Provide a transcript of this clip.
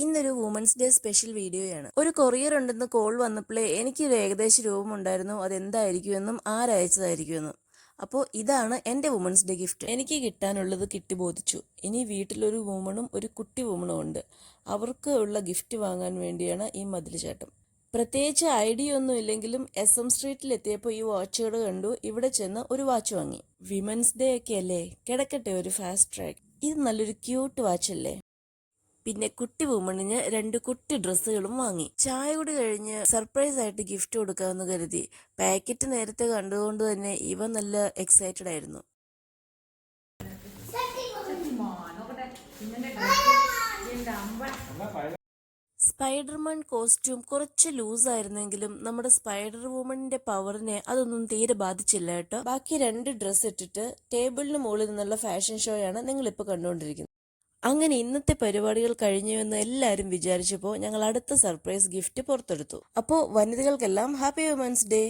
ഇന്നൊരു women's day special വീഡിയോയാണ്. ഒരു കൊറിയർ ഉണ്ടെന്ന് കോൾ വന്നപ്പോഴേ എനിക്കൊരു ഏകദേശ രൂപമുണ്ടായിരുന്നു അതെന്തായിരിക്കുമെന്നും ആരയച്ചതായിരിക്കുമെന്നും. അപ്പോൾ ഇതാണ് എൻ്റെ വുമൻസ് ഡേ ഗിഫ്റ്റ്. എനിക്ക് കിട്ടാനുള്ളത് കിട്ടി ബോധിച്ചു. ഇനി വീട്ടിലൊരു വുമണും ഒരു കുട്ടി വുമണും ഉണ്ട്. അവർക്ക് ഉള്ള ഗിഫ്റ്റ് വാങ്ങാൻ വേണ്ടിയാണ് ഈ മതിലുചാട്ടം. പ്രത്യേകിച്ച് ഐഡിയ ഒന്നും ഇല്ലെങ്കിലും SM സ്ട്രീറ്റിൽ എത്തിയപ്പോൾ ഈ വാച്ചുകൾ കണ്ടു. ഇവിടെ ചെന്ന് ഒരു വാച്ച് വാങ്ങി. വിമൻസ് ഡേ ഒക്കെ അല്ലേ, കിടക്കട്ടെ ഒരു ഫാസ്റ്റ് ട്രാക്ക്. ഇത് നല്ലൊരു ക്യൂട്ട് വാച്ചല്ലേ. പിന്നെ കുട്ടി വുമണിന് 2 കുട്ടി ഡ്രസ്സുകളും വാങ്ങി. ചായ കൂടി കഴിഞ്ഞ് സർപ്രൈസ് ആയിട്ട് ഗിഫ്റ്റ് കൊടുക്കാമെന്ന് കരുതി. പാക്കറ്റ് നേരത്തെ കണ്ടുകൊണ്ട് തന്നെ ഇവ നല്ല എക്സൈറ്റഡ് ആയിരുന്നു. സ്പൈഡർമാൻ കോസ്റ്റ്യൂം കുറച്ച് ലൂസ് ആയിരുന്നെങ്കിലും നമ്മുടെ സ്പൈഡർ വുമണിന്റെ പവറിനെ അതൊന്നും തീരെ ബാധിച്ചില്ല കേട്ടോ. ബാക്കി 2 ഡ്രസ്സ് ഇട്ടിട്ട് ടേബിളിന് മുകളിൽ നിന്നുള്ള ഫാഷൻ ഷോയാണ് നിങ്ങളിപ്പോൾ കണ്ടുകൊണ്ടിരിക്കുന്നത്. അങ്ങനെ ഇന്നത്തെ പരിപാടികൾ കഴിഞ്ഞുവെന്ന് എല്ലാവരും വിചാരിച്ചപ്പോൾ ഞങ്ങൾ അടുത്ത സർപ്രൈസ് ഗിഫ്റ്റ് പുറത്തെടുത്തു. അപ്പോൾ വനിതകൾക്കെല്ലാം ഹാപ്പി വുമൻസ് ഡേ.